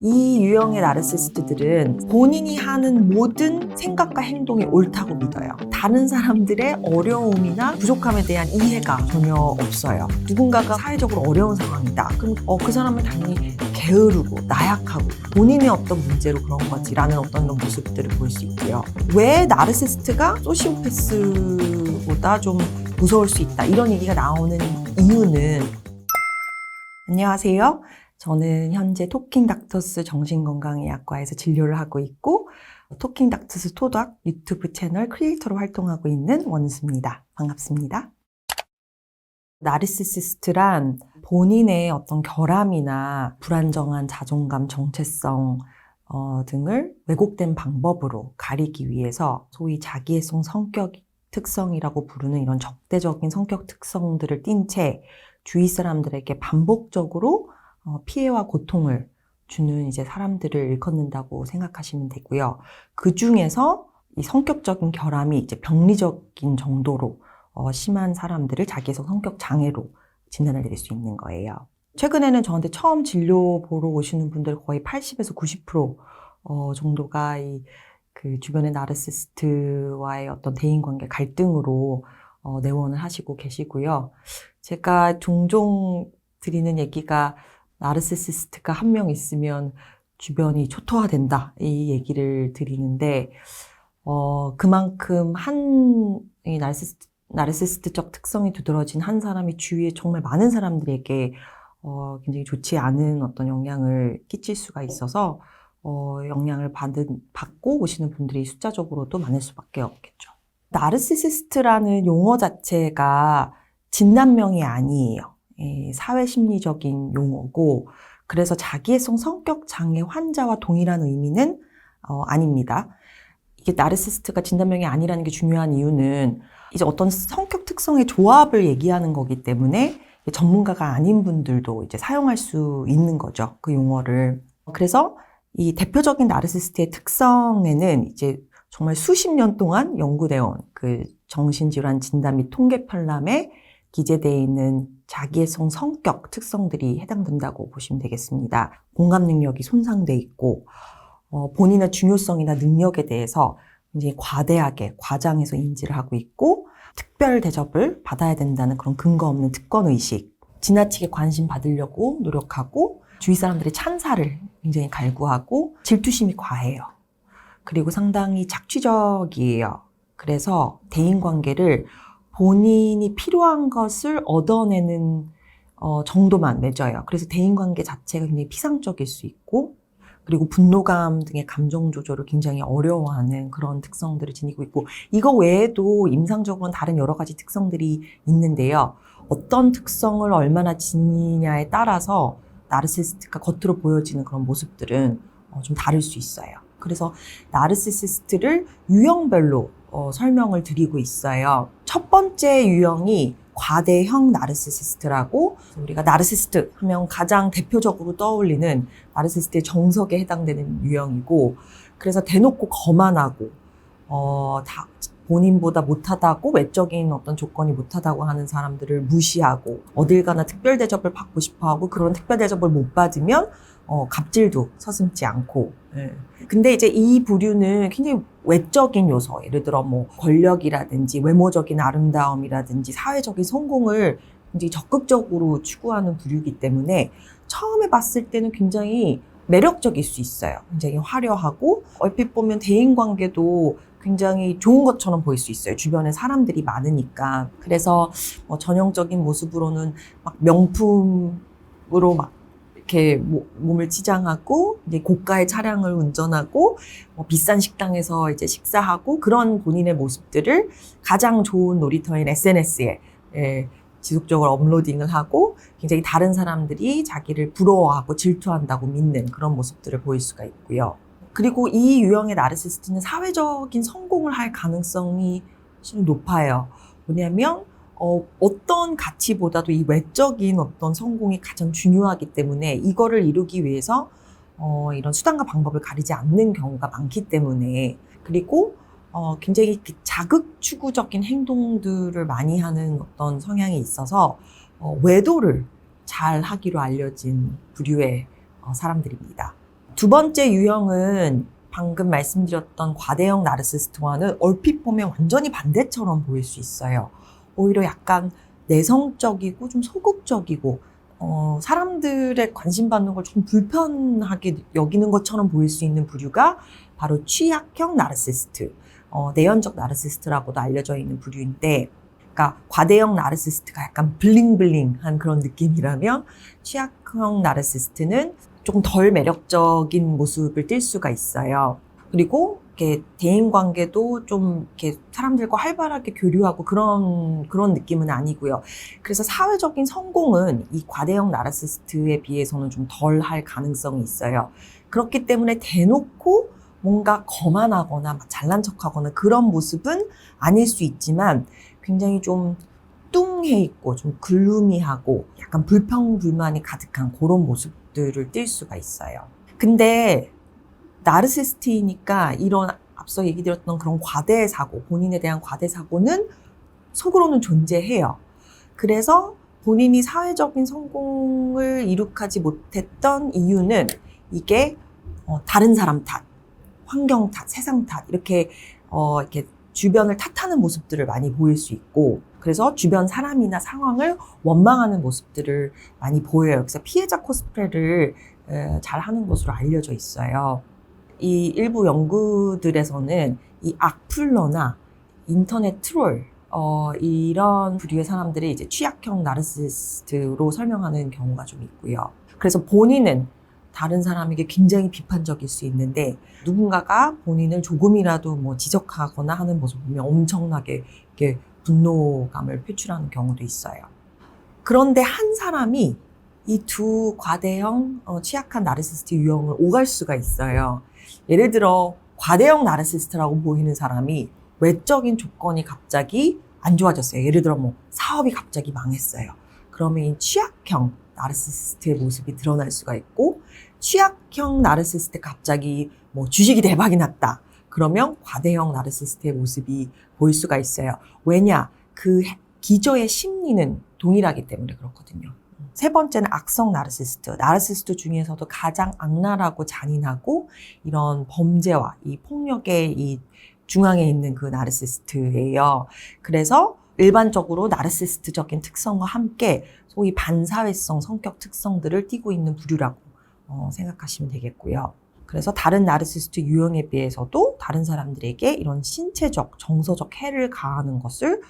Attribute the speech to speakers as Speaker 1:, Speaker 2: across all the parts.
Speaker 1: 이 유형의 나르시시스트들은 본인이 하는 모든 생각과 행동이 옳다고 믿어요. 다른 사람들의 어려움이나 부족함에 대한 이해가 전혀 없어요. 누군가가 사회적으로 어려운 상황이다. 그럼 그 사람을 당연히 게으르고 나약하고 본인의 어떤 문제로 그런 거지라는 어떤 모습들을 볼 수 있고요. 왜 나르시시스트가 소시오패스보다 좀 무서울 수 있다, 이런 얘기가 나오는 이유는, 안녕하세요. 저는 현재 토킹닥터스 정신건강의학과에서 진료를 하고 있고, 토킹닥터스 토닥 유튜브 채널 크리에이터로 활동하고 있는 원수입니다. 반갑습니다. 나르시시스트란 본인의 어떤 결함이나 불안정한 자존감, 정체성 등을 왜곡된 방법으로 가리기 위해서 소위 자기애성 성격 특성이라고 부르는 이런 적대적인 성격 특성들을 띈 채 주위 사람들에게 반복적으로 피해와 고통을 주는 이제 사람들을 일컫는다고 생각하시면 되고요. 그 중에서 이 성격적인 결함이 이제 병리적인 정도로 심한 사람들을 자기애성 성격 장애로 진단을 내릴 수 있는 거예요. 최근에는 저한테 처음 진료 보러 오시는 분들 거의 80에서 90% 정도가 그 주변의 나르시시스트와의 어떤 대인관계 갈등으로 내원을 하시고 계시고요. 제가 종종 드리는 얘기가, 나르시시스트가 한 명 있으면 주변이 초토화된다, 이 얘기를 드리는데, 그만큼 이 나르시시스트적 특성이 두드러진 한 사람이 주위에 정말 많은 사람들에게 굉장히 좋지 않은 어떤 영향을 끼칠 수가 있어서 영향을 받고 오시는 분들이 숫자적으로도 많을 수밖에 없겠죠. 나르시시스트라는 용어 자체가 진단명이 아니에요. 사회심리적인 용어고, 그래서 자기애성 성격 장애 환자와 동일한 의미는 아닙니다. 이게 나르시시스트가 진단명이 아니라는 게 중요한 이유는 이제 어떤 성격 특성의 조합을 얘기하는 거기 때문에 전문가가 아닌 분들도 이제 사용할 수 있는 거죠, 그 용어를. 그래서 이 대표적인 나르시시스트의 특성에는 이제 정말 수십 년 동안 연구되어 온 그 정신질환 진단 및 통계 편람에 기재되어 있는 자기애성 성격 특성들이 해당된다고 보시면 되겠습니다. 공감 능력이 손상돼 있고, 본인의 중요성이나 능력에 대해서 굉장히 과대하게 과장해서 인지를 하고 있고, 특별 대접을 받아야 된다는 그런 근거 없는 특권의식, 지나치게 관심 받으려고 노력하고, 주위 사람들의 찬사를 굉장히 갈구하고, 질투심이 과해요. 그리고 상당히 착취적이에요. 그래서 대인관계를 본인이 필요한 것을 얻어내는 정도만 맺어요. 그래서 대인관계 자체가 굉장히 피상적일 수 있고, 그리고 분노감 등의 감정 조절을 굉장히 어려워하는 그런 특성들을 지니고 있고, 이거 외에도 임상적으로는 다른 여러 가지 특성들이 있는데요. 어떤 특성을 얼마나 지니냐에 따라서 나르시시스트가 겉으로 보여지는 그런 모습들은 좀 다를 수 있어요. 그래서 나르시시스트를 유형별로 설명을 드리고 있어요. 첫 번째 유형이 과대형 나르시시스트라고, 우리가 나르시시스트 하면 가장 대표적으로 떠올리는 나르시시스트의 정석에 해당되는 유형이고, 그래서 대놓고 거만하고 본인보다 못하다고, 외적인 어떤 조건이 못하다고 하는 사람들을 무시하고, 어딜 가나 특별 대접을 받고 싶어하고, 그런 특별 대접을 못 받으면 갑질도 서슴지 않고. 근데 이제 이 부류는 굉장히 외적인 요소, 예를 들어 뭐 권력이라든지 외모적인 아름다움이라든지 사회적인 성공을 굉장히 적극적으로 추구하는 부류이기 때문에 처음에 봤을 때는 굉장히 매력적일 수 있어요. 굉장히 화려하고, 얼핏 보면 대인관계도 굉장히 좋은 것처럼 보일 수 있어요. 주변에 사람들이 많으니까. 그래서 전형적인 모습으로는 막 명품으로 막 이렇게 몸을 치장하고, 이제 고가의 차량을 운전하고, 비싼 식당에서 이제 식사하고, 그런 본인의 모습들을 가장 좋은 놀이터인 SNS에 지속적으로 업로딩을 하고, 굉장히 다른 사람들이 자기를 부러워하고 질투한다고 믿는 그런 모습들을 보일 수가 있고요. 그리고 이 유형의 나르시시스트는 사회적인 성공을 할 가능성이 실은 높아요. 왜냐하면 어떤 가치보다도 이 외적인 어떤 성공이 가장 중요하기 때문에, 이거를 이루기 위해서 이런 수단과 방법을 가리지 않는 경우가 많기 때문에, 그리고 굉장히 자극 추구적인 행동들을 많이 하는 어떤 성향이 있어서 외도를 잘 하기로 알려진 부류의 사람들입니다. 두 번째 유형은 방금 말씀드렸던 과대형 나르시스트와는 얼핏 보면 완전히 반대처럼 보일 수 있어요. 오히려 약간 내성적이고 좀 소극적이고 사람들의 관심 받는 걸 좀 불편하게 여기는 것처럼 보일 수 있는 부류가 바로 취약형 나르시스트, 내연적 나르시스트라고도 알려져 있는 부류인데, 그러니까 과대형 나르시스트가 약간 블링블링한 그런 느낌이라면 취약형 나르시스트는 조금 덜 매력적인 모습을 띌 수가 있어요. 그리고 이렇게 대인 관계도 좀 이렇게 사람들과 활발하게 교류하고 그런 느낌은 아니고요. 그래서 사회적인 성공은 이 과대형 나르시스트에 비해서는 좀 덜 할 가능성이 있어요. 그렇기 때문에 대놓고 뭔가 거만하거나 막 잘난 척하거나 그런 모습은 아닐 수 있지만 굉장히 좀 뚱해 있고 좀 글루미하고 약간 불평불만이 가득한 그런 모습들을 띌 수가 있어요. 근데 나르시스트이니까 이런 앞서 얘기 드렸던 그런 과대 사고, 본인에 대한 과대 사고는 속으로는 존재해요. 그래서 본인이 사회적인 성공을 이룩하지 못했던 이유는 이게 다른 사람 탓, 환경 탓, 세상 탓 이렇게 주변을 탓하는 모습들을 많이 보일 수 있고, 그래서 주변 사람이나 상황을 원망하는 모습들을 많이 보여요. 그래서 피해자 코스프레를 잘 하는 것으로 알려져 있어요. 이 일부 연구들에서는 이 악플러나 인터넷 트롤, 이런 부류의 사람들이 이제 취약형 나르시스트로 설명하는 경우가 좀 있고요. 그래서 본인은 다른 사람에게 굉장히 비판적일 수 있는데 누군가가 본인을 조금이라도 뭐 지적하거나 하는 모습을 보면 엄청나게 이렇게 분노감을 표출하는 경우도 있어요. 그런데 한 사람이 이 두 과대형 취약한 나르시스트 유형을 오갈 수가 있어요. 예를 들어 과대형 나르시스트라고 보이는 사람이 외적인 조건이 갑자기 안 좋아졌어요. 예를 들어 뭐 사업이 갑자기 망했어요. 그러면 이 취약형 나르시스트의 모습이 드러날 수가 있고, 취약형 나르시스트 갑자기 뭐 주식이 대박이 났다. 그러면 과대형 나르시스트의 모습이 보일 수가 있어요. 왜냐? 그 기저의 심리는 동일하기 때문에 그렇거든요. 세 번째는 악성 나르시스트. 나르시스트 중에서도 가장 악랄하고 잔인하고 이런 범죄와 이 폭력의 이 중앙에 있는 그 나르시스트예요. 그래서 일반적으로 나르시스트적인 특성과 함께 소위 반사회성 성격 특성들을 띠고 있는 부류라고 생각하시면 되겠고요. 그래서 다른 나르시스트 유형에 비해서도 다른 사람들에게 이런 신체적, 정서적 해를 가하는 것을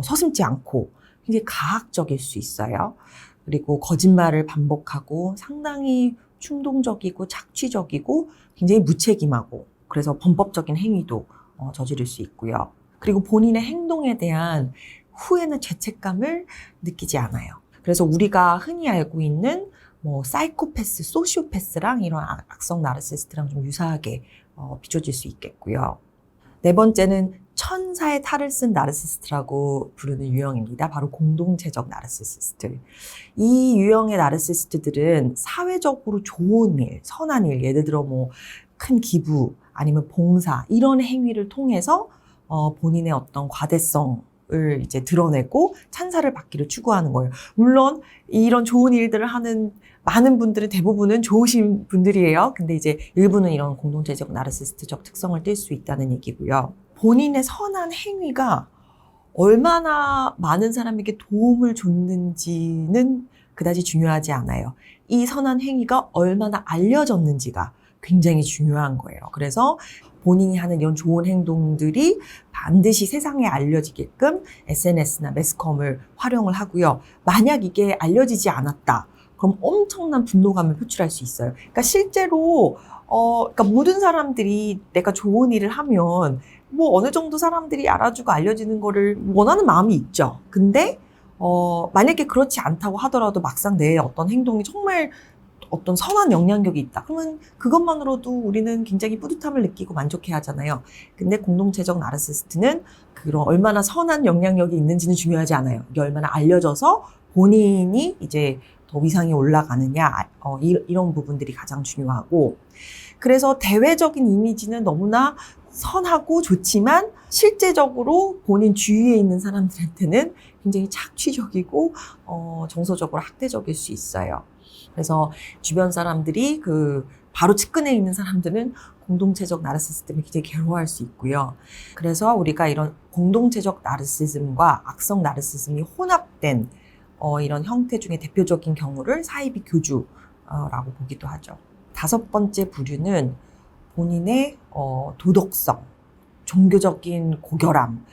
Speaker 1: 서슴지 않고 굉장히 가학적일 수 있어요. 그리고 거짓말을 반복하고 상당히 충동적이고 착취적이고 굉장히 무책임하고, 그래서 범법적인 행위도 저지를 수 있고요. 그리고 본인의 행동에 대한 후회나 죄책감을 느끼지 않아요. 그래서 우리가 흔히 알고 있는 뭐 사이코패스, 소시오패스랑 이런 악성 나르시스트랑 좀 유사하게 비춰질 수 있겠고요. 네 번째는 천사의 탈을 쓴 나르시스트라고 부르는 유형입니다. 바로 공동체적 나르시스트. 이 유형의 나르시스트들은 사회적으로 좋은 일, 선한 일, 예를 들어 뭐 큰 기부 아니면 봉사 이런 행위를 통해서 본인의 어떤 과대성을 이제 드러내고 찬사를 받기를 추구하는 거예요. 물론 이런 좋은 일들을 하는 많은 분들은 대부분은 좋으신 분들이에요. 근데 이제 일부는 이런 공동체적 나르시스트적 특성을 띨 수 있다는 얘기고요. 본인의 선한 행위가 얼마나 많은 사람에게 도움을 줬는지는 그다지 중요하지 않아요. 이 선한 행위가 얼마나 알려졌는지가 굉장히 중요한 거예요. 그래서 본인이 하는 이런 좋은 행동들이 반드시 세상에 알려지게끔 SNS나 매스컴을 활용을 하고요. 만약 이게 알려지지 않았다, 그럼 엄청난 분노감을 표출할 수 있어요. 그러니까 실제로 그러니까 모든 사람들이 내가 좋은 일을 하면 뭐 어느 정도 사람들이 알아주고 알려지는 거를 원하는 마음이 있죠. 근데 만약에 그렇지 않다고 하더라도 막상 내 어떤 행동이 정말 어떤 선한 영향력이 있다. 그러면 그것만으로도 우리는 굉장히 뿌듯함을 느끼고 만족해야 하잖아요. 근데 공동체적 나르시스트는 그런 얼마나 선한 영향력이 있는지는 중요하지 않아요. 이게 얼마나 알려져서 본인이 이제 더 위상이 올라가느냐, 이런 부분들이 가장 중요하고, 그래서 대외적인 이미지는 너무나 선하고 좋지만 실제적으로 본인 주위에 있는 사람들한테는 굉장히 착취적이고 정서적으로 학대적일 수 있어요. 그래서 주변 사람들이 그 바로 측근에 있는 사람들은 공동체적 나르시시즘 때문에 굉장히 괴로워할 수 있고요. 그래서 우리가 이런 공동체적 나르시시즘과 악성 나르시시즘이 혼합된 이런 형태 중에 대표적인 경우를 사이비 교주라고 보기도 하죠. 5번째 부류는 본인의 도덕성, 종교적인 고결함,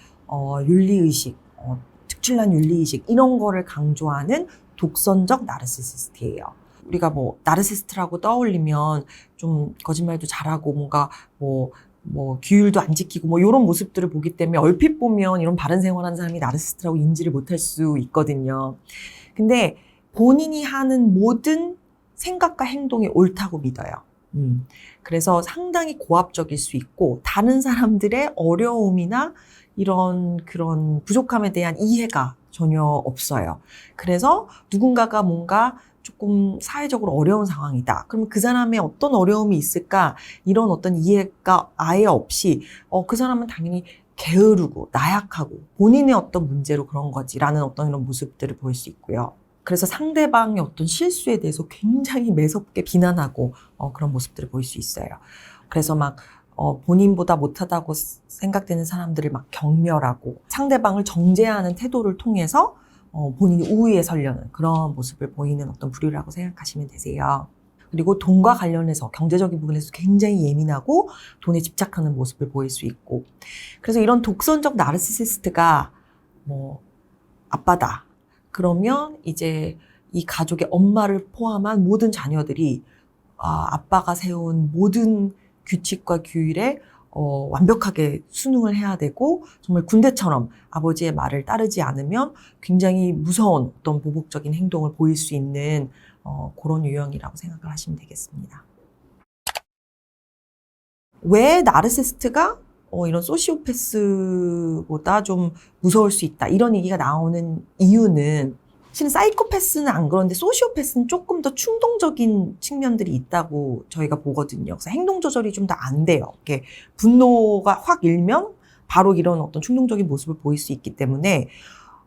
Speaker 1: 윤리의식, 특출난 윤리의식 이런 거를 강조하는 독선적 나르시시스트예요. 우리가 뭐 나르시스트라고 떠올리면 좀 거짓말도 잘하고 뭔가 뭐 규율도 안 지키고 뭐 이런 모습들을 보기 때문에 얼핏 보면 이런 바른 생활하는 사람이 나르시스트라고 인지를 못할 수 있거든요. 근데 본인이 하는 모든 생각과 행동이 옳다고 믿어요. 그래서 상당히 고압적일 수 있고 다른 사람들의 어려움이나 이런 그런 부족함에 대한 이해가 전혀 없어요. 그래서 누군가가 뭔가 조금 사회적으로 어려운 상황이다. 그럼 그 사람의 어떤 어려움이 있을까? 이런 어떤 이해가 아예 없이 그 사람은 당연히 게으르고 나약하고 본인의 어떤 문제로 그런 거지라는 어떤 이런 모습들을 보일 수 있고요. 그래서 상대방의 어떤 실수에 대해서 굉장히 매섭게 비난하고 그런 모습들을 보일 수 있어요. 그래서 막 본인보다 못하다고 생각되는 사람들을 막 경멸하고 상대방을 정죄하는 태도를 통해서 본인이 우위에 서려는 그런 모습을 보이는 어떤 부류라고 생각하시면 되세요. 그리고 돈과 관련해서 경제적인 부분에서 굉장히 예민하고 돈에 집착하는 모습을 보일 수 있고 그래서 이런 독선적 나르시시스트가 뭐 아빠다. 그러면 이제 이 가족의 엄마를 포함한 모든 자녀들이 아빠가 세운 모든 규칙과 규율에 완벽하게 순응을 해야 되고 정말 군대처럼 아버지의 말을 따르지 않으면 굉장히 무서운 어떤 보복적인 행동을 보일 수 있는 그런 유형이라고 생각을 하시면 되겠습니다. 왜 나르시스트가 이런 소시오패스보다 좀 무서울 수 있다 이런 얘기가 나오는 이유는 실은 사이코패스는 안 그런데 소시오패스는 조금 더 충동적인 측면들이 있다고 저희가 보거든요. 그래서 행동 조절이 좀 더 안 돼요. 이렇게 분노가 확 일면 바로 이런 어떤 충동적인 모습을 보일 수 있기 때문에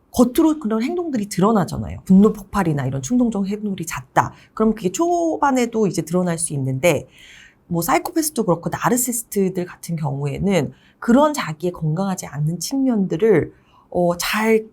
Speaker 1: 겉으로 그런 행동들이 드러나잖아요. 분노 폭발이나 이런 충동적 행동들이 잦다. 그럼 그게 초반에도 이제 드러날 수 있는데 뭐 사이코패스도 그렇고 나르시스트들 같은 경우에는 그런 자기의 건강하지 않는 측면들을 잘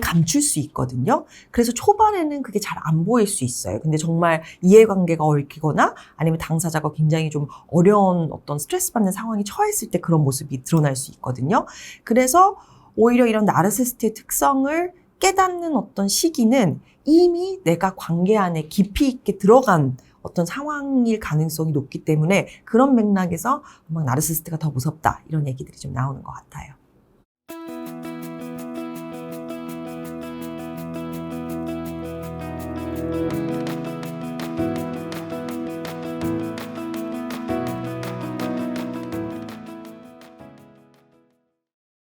Speaker 1: 감출 수 있거든요. 그래서 초반에는 그게 잘 안 보일 수 있어요. 근데 정말 이해관계가 얽히거나 아니면 당사자가 굉장히 좀 어려운 어떤 스트레스 받는 상황에 처했을 때 그런 모습이 드러날 수 있거든요. 그래서 오히려 이런 나르시스트의 특성을 깨닫는 어떤 시기는 이미 내가 관계 안에 깊이 있게 들어간 어떤 상황일 가능성이 높기 때문에 그런 맥락에서 막 나르시스트가 더 무섭다 이런 얘기들이 좀 나오는 것 같아요.